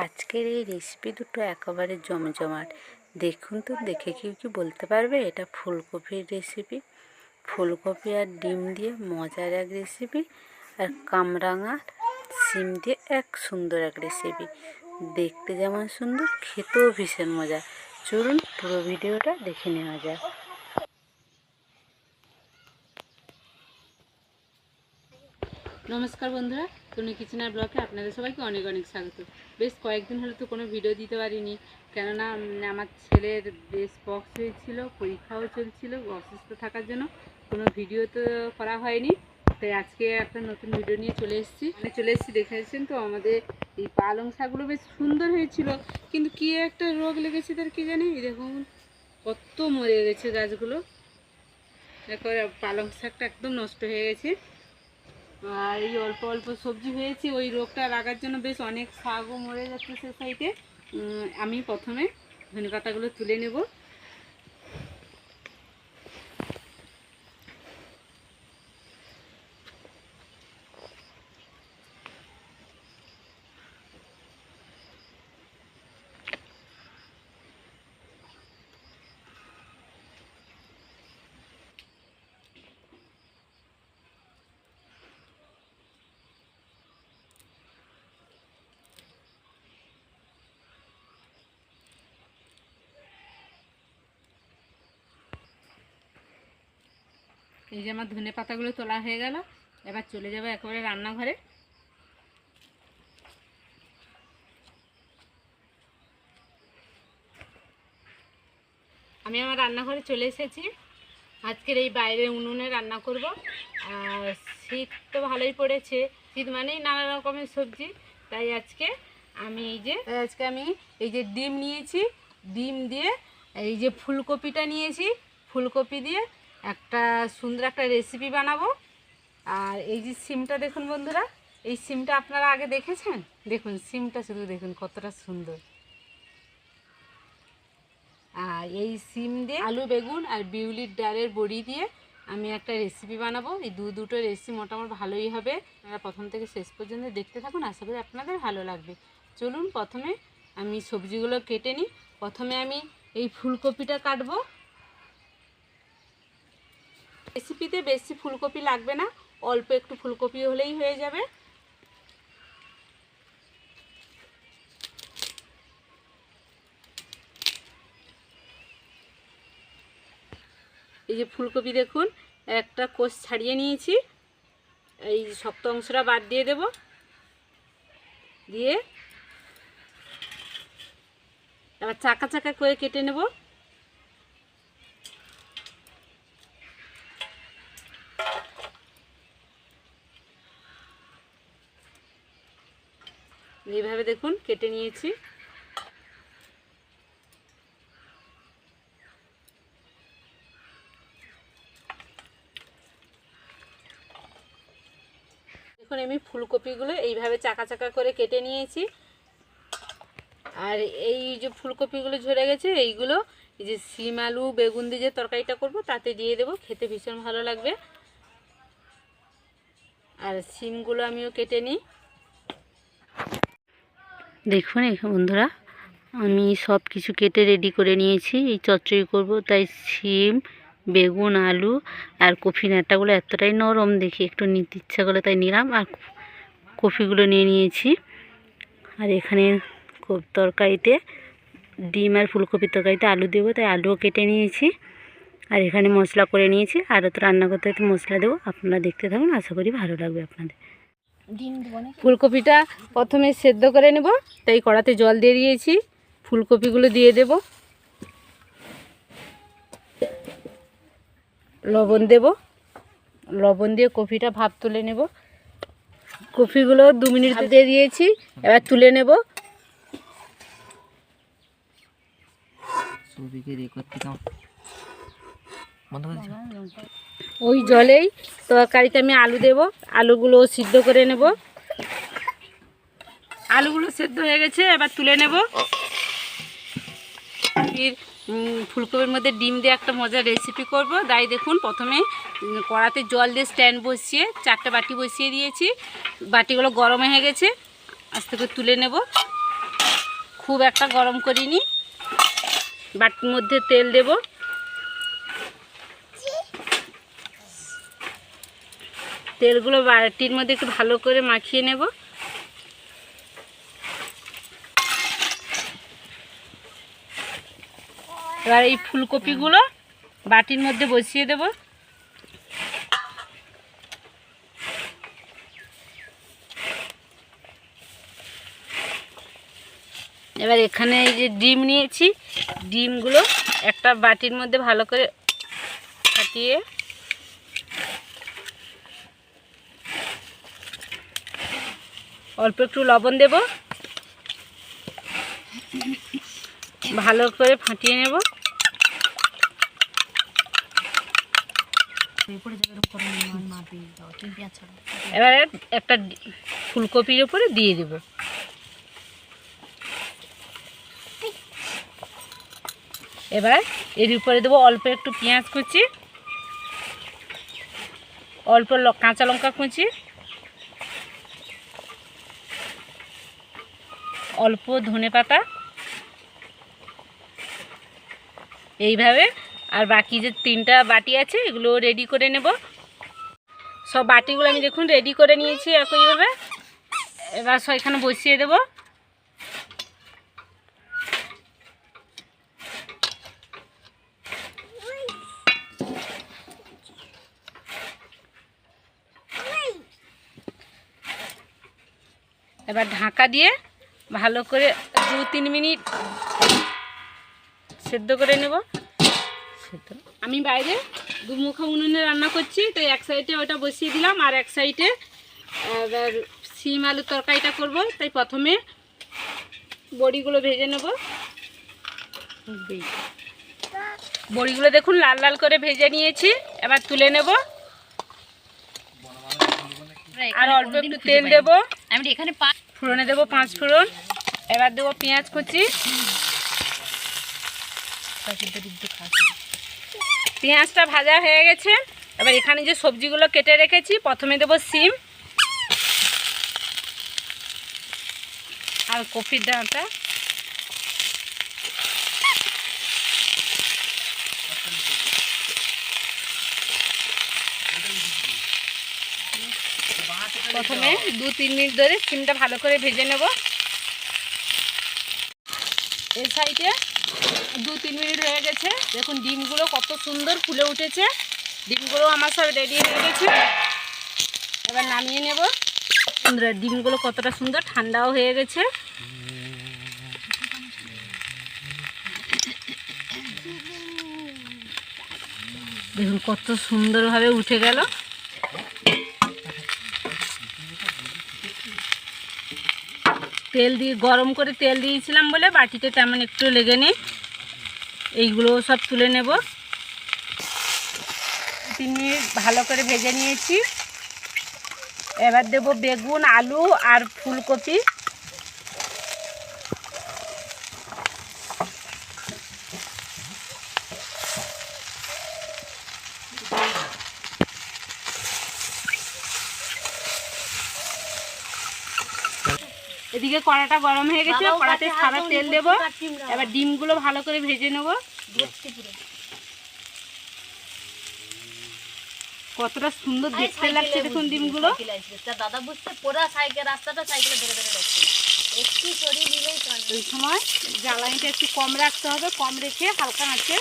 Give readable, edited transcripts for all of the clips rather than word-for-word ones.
আজকের এই রেসিপি দুটো একেবারে জমজমাট। দেখুন তো, দেখে কেউ কি বলতে পারবে এটা ফুলকপির রেসিপি? ফুলকপি আর ডিম দিয়ে মজার এক রেসিপি, আর কামরাঙা সিম দিয়ে এক সুন্দর এক রেসিপি। দেখতে যেমন সুন্দর, খেতেও ভীষণ মজা। চলুন পুরো ভিডিওটা দেখে নেওয়া যাক। নমস্কার বন্ধুরা, তনু কিচেনার ব্লগে আপনাদের সবাইকে অনেক অনেক স্বাগত। বেশ কয়েকদিন হলো তো কোনো ভিডিও দিতে পারিনি, কেননা আমার ছেলের বেশ পক্স হয়েছিল, পরীক্ষাও চলছিল, অসুস্থ থাকার জন্য কোনো ভিডিও তো করা হয়নি। তাই আজকে একটা নতুন ভিডিও নিয়ে চলে এসেছি। দেখেছেন তো আমাদের এই পালং শাকগুলো বেশ সুন্দর হয়েছিল, কিন্তু কী একটা রোগ লেগেছে তার কি জানি। দেখুন কত মরে গেছে গাছগুলো, দেখো পালং শাকটা একদম নষ্ট হয়ে গেছে। আর এই অল্প অল্প সবজি হয়েছে, ওই রোগটা লাগার জন্য বেশ অনেক শাকও মরে যাচ্ছে সে সাইডে। আমি প্রথমে ধনেপাতাগুলো তুলে নেব। এই যে আমার ধনে পাতাগুলো তোলা হয়ে গেল, এবার চলে যাবো একেবারে রান্নাঘরে। আমি আমার রান্নাঘরে চলে এসেছি। আজকের এই বাইরে উনুনে রান্না করব। আর শীত তো ভালোই পড়েছে, শীত মানেই নানা রকমের সবজি। তাই আজকে আমি এই যে ডিম নিয়েছি, ডিম দিয়ে এই যে ফুলকপিটা নিয়েছি, ফুলকপি দিয়ে একটা সুন্দর একটা রেসিপি বানাবো। আর এই যে সিমটা দেখুন বন্ধুরা, এই সিমটা আপনারা আগে দেখেছেন? দেখুন সিমটা শুধু দেখুন কতটা সুন্দর। আর এই সিম দিয়ে আলু, বেগুন আর বিউলির ডালের বড়ি দিয়ে আমি একটা রেসিপি বানাবো। এই দুটো রেসিপি মোটামুটি ভালোই হবে। আপনারা প্রথম থেকে শেষ পর্যন্ত দেখতে থাকুন, আশা করি আপনাদের ভালো লাগবে। চলুন প্রথমে আমি সবজিগুলো কেটে নিই। প্রথমে আমি এই ফুলকপিটা কাটবো। রেসিপিতে বেশি ফুলকপি লাগবে না, অল্প একটু ফুলকপি হলেই হয়ে যাবে। এই যে ফুলকপি দেখুন, একটা কোষ ছাড়িয়ে নিয়েছি, এই শক্ত অংশটা বাদ দিয়ে দেব। দিয়ে এবার চাকা চাকা করে কেটে নেব। এইভাবে দেখুন কেটে নিয়েছি। দেখুন আমি ফুলকপিগুলো এইভাবে চাকা চাকা করে কেটে নিয়েছি। আর এই যে ফুলকপিগুলো ঝরে গেছে, এইগুলো এই যে শিম আলু বেগুন দিয়ে যে তরকারিটা করব তাতে দিয়ে দেবো, খেতে ভীষণ ভালো লাগবে। আর শিমগুলো আমিও কেটে নিই। দেখুন বন্ধুরা, আমি সব কিছু কেটে রেডি করে নিয়েছি। এই চচ্চড়ি করব, তাই শিম, বেগুন, আলু আর কফি নাটাগুলো এতটাই নরম দেখি একটু নিতে ইচ্ছা করলো তাই নিলাম। আর কফিগুলো নিয়ে নিয়েছি। আর এখানে তরকারিতে ডিম আর ফুলকপির তরকারিতে আলু দেবো, তাই আলুও কেটে নিয়েছি। আর এখানে মশলা করে নিয়েছি, আরও তো রান্না করতে হয়তো মশলা দেবো। আপনারা দেখতে থাকুন, আশা করি ভালো লাগবে আপনাদের। ফুলকপিটা প্রথমে সেদ্ধ করে নেব, তাই কড়াতে জল দিয়ে দিয়েছি। ফুলকপিগুলো দিয়ে দেব, লবণ দেব, লবণ দিয়ে কপিটা ভাপ তুলে নেব। কপিগুলো 2 মিনিট দিয়ে দিয়েছি, এবার তুলে নেব। ওই জলেই তরকারিতে আমি আলু দেব, আলুগুলো সিদ্ধ করে নেব। আলুগুলো সেদ্ধ হয়ে গেছে, এবার তুলে নেব। ফুলকপির মধ্যে ডিম দিয়ে একটা মজার রেসিপি করব। তাই দেখুন প্রথমে কড়াতে জল দিয়ে স্ট্যান্ড বসিয়ে 4টে বাটি বসিয়ে দিয়েছি। বাটিগুলো গরম হয়ে গেছে, আস্তে করে তুলে নেব। খুব একটা গরম করিনি। বাটির মধ্যে তেল দেব। তেলগুলো বাটির মধ্যে একটু ভালো করে মাখিয়ে নেব। এবার এই ফুলকপিগুলো বাটির মধ্যে বসিয়ে দেব। এবার এখানে এই যে ডিম নিয়েছি, ডিমগুলো একটা বাটির মধ্যে ভালো করে ফাটিয়ে অল্প একটু লবণ দেব, ভালো করে ফাটিয়ে নেব। এবারে একটা ফুলকপির উপরে দিয়ে দেব। এবার এর উপরে দেবো অল্প একটু পেঁয়াজ কুচি, অল্প কাঁচা লঙ্কা কুচি, অল্প ধনেপাতা, এইভাবে। আর বাকি যে 3টা বাটি আছে এগুলো রেডি করে নেব। সব বাটিগুলো আমি দেখুন রেডি করে নিয়েছি একইভাবে। এবার সব এখানে বসিয়ে দেব। এবার ঢাকা দিয়ে ভালো করে 2-3 মিনিট সেদ্ধ করে নেব। আমি বাইরে দুমুখা উনুনে রান্না করছি, তো এক সাইডে ওটা বসিয়ে দিলাম, আর এক সাইডে এবার শিম আলুর তরকারিটা করব। তাই প্রথমে বড়িগুলো ভেজে নেব। বড়িগুলো দেখুন লাল লাল করে ভেজে নিয়েছি, এবার তুলে নেব। আর অল্প একটু তেল দেব। আমি এখানে ফোড়নে দেবো 5 ফোড়ন। এবার দেবো পেঁয়াজ কুচি। পেঁয়াজটা ভাজা হয়ে গেছে। এবার এখানে যে সবজিগুলো কেটে রেখেছি, প্রথমে দেবো শিম আর কপির ডাঁটা। প্রথমে 2-3 মিনিট ধরে শিমটা ভালো করে ভেজে নেব। এই সাইডে 2-3 মিনিট হয়ে গেছে। দেখুন ডিমগুলো কত সুন্দর ফুলে উঠেছে। ডিমগুলো আমার সব রেডি হয়ে গেছে। এবার নামিয়ে নেব। ডিমগুলো কতটা সুন্দর ঠান্ডাও হয়ে গেছে। দেখুন কত সুন্দরভাবে উঠে গেল। তেল দিয়ে গরম করে তেল দিয়েছিলাম বলে বাটিতে তেমন একটু লেগে নেই। এইগুলো সব তুলে নেব। 3 মিনিট ভালো করে ভেজে নিয়েছি। এবার দেব বেগুন, আলু আর ফুলকপি। এদিকে কড়াটা গরম হয়ে গেছে, কড়াতে সাদা তেল দেব। এবার ডিমগুলো ভালো করে ভেজে নেব। কতটা সুন্দর দেখতে লাগছে দেখুন ডিমগুলো। দাদা বুঝতে পুরো সাইকেল রাস্তাটা সাইকেলে ধরে ধরে যাচ্ছে। একটু সরিয়ে দিলেই এই সময় জ্বালানিটা একটু কম রাখতে হবে, কম রেখে হালকা আঁচে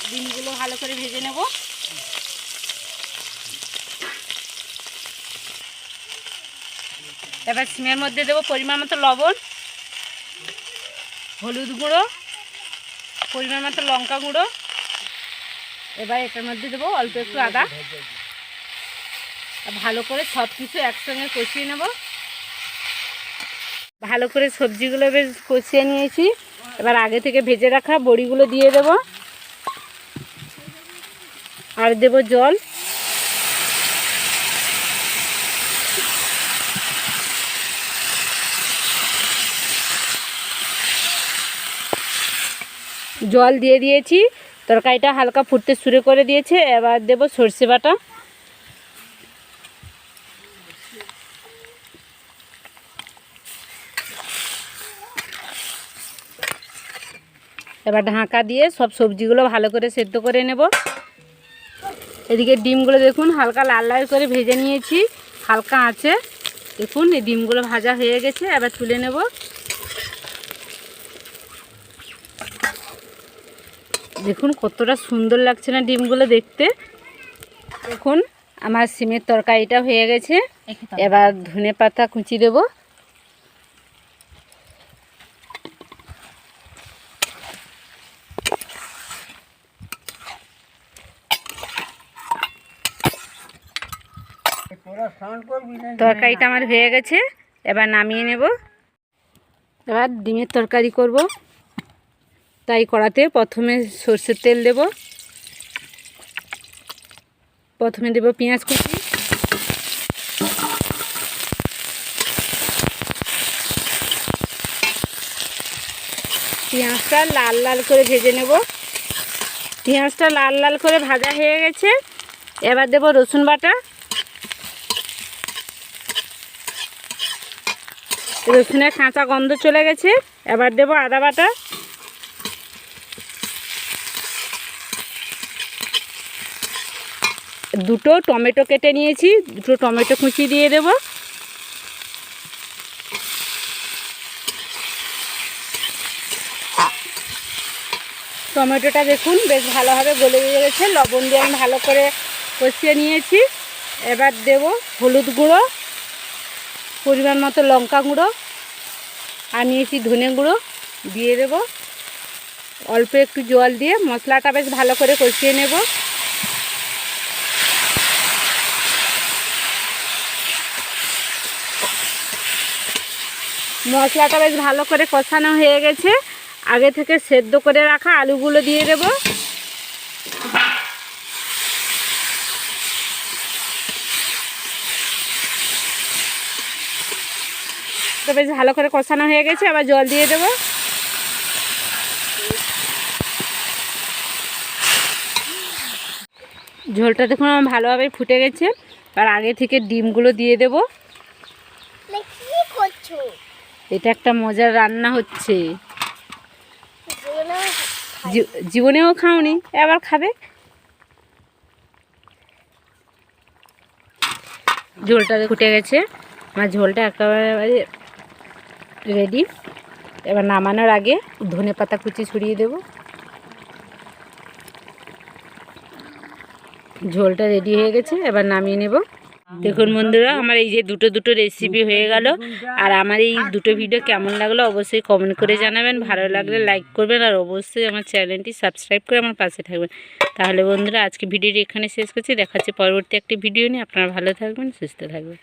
ডিমগুলো ভালো করে ভেজে নেব। এবার সিমের মধ্যে দেবো পরিমাণ মতো লবণ, হলুদ গুঁড়ো, পরিমাণ মতো লঙ্কা গুঁড়ো। এবার এটার মধ্যে দেবো অল্প একটু আদা। ভালো করে সব কিছু একসঙ্গে কষিয়ে নেব। ভালো করে সবজিগুলো বেশ কষিয়ে নিয়েছি। এবার আগে থেকে ভেজে রাখা বড়িগুলো দিয়ে দেব, আর দেব জল। জল দিয়ে দিয়েছি, তরকারিটা হালকা ফুটতে শুরু করে দিয়েছে। এবার দেব সর্ষে বাটা। এবার ঢাকা দিয়ে সব সবজিগুলো ভালো করে সেদ্ধ করে নেব। এদিকে ডিমগুলো দেখুন হালকা লাল লাল করে ভেজে নিয়েছি হালকা আঁচে। দেখুন এই ডিমগুলো ভাজা হয়ে গেছে, এবার তুলে নেব। দেখুন কতটা সুন্দর লাগছে না ডিমগুলো দেখতে। দেখুন আমার সিমের তরকারিটা হয়ে গেছে, এবার ধনেপাতা কুচি দেব। তরকারিটা আমার হয়ে গেছে, এবার নামিয়ে নেব। এবার ডিমের তরকারি করব, তাই কড়াতে প্রথমে সরষের তেল দেব। প্রথমে দেব পেঁয়াজ কুচি, পেঁয়াজটা লাল লাল করে ভেজে নেব। পেঁয়াজটা লাল লাল করে ভাজা হয়ে গেছে, এবার দেব রসুন বাটা। রসুনের কাঁচা গন্ধ চলে গেছে, এবার দেব আদা বাটা। দুটো টমেটো কেটে নিয়েছি, দুটো টমেটো কুচি দিয়ে দেব। টমেটোটা দেখুন বেশ ভালোভাবে গলে গেছে, লবণ দিয়ে আমি ভালো করে কষিয়ে নিয়েছি। এবার দেব হলুদ গুঁড়ো, পরিমাণ মতো লঙ্কা গুঁড়ো, আর নিয়েছি ধনে গুঁড়ো দিয়ে দেব। অল্প একটু জল দিয়ে মশলাটা বেশ ভালো করে কষিয়ে নেব। মশলাটা বেশ ভালো করে কষানো হয়ে গেছে, আগে থেকে সেদ্ধ করে রাখা আলুগুলো দিয়ে দেব। তো বেশ ভালো করে কষানো হয়ে গেছে, আবার জল দিয়ে দেব। ঝোলটা দেখুন আমার ভালোভাবে ফুটে গেছে, আর আগে থেকে ডিমগুলো দিয়ে দেব। এটা একটা মজার রান্না হচ্ছে, জীবনেও খাওনি, এবার খাবে। ঝোলটা ফুটে গেছে, আমার ঝোলটা একেবারে রেডি। এবার নামানোর আগে ধনেপাতা কুচি ছড়িয়ে দেব। ঝোলটা রেডি হয়ে গেছে, এবার নামিয়ে নেব। দেখুন বন্ধুরা আমার এই যে দুটো রেসিপি হয়ে গেল। আর আমার এই দুটো ভিডিও কেমন লাগলো অবশ্যই কমেন্ট করে জানাবেন, ভালো লাগলে লাইক করবেন, আর অবশ্যই আমার চ্যানেলটি সাবস্ক্রাইব করে আমার পাশে থাকবেন। তাহলে বন্ধুরা আজকে ভিডিওটি এখানে শেষ করছি, দেখাচ্ছি পরবর্তী একটি ভিডিও নিয়ে। আপনারা ভালো থাকবেন, সুস্থ থাকবেন।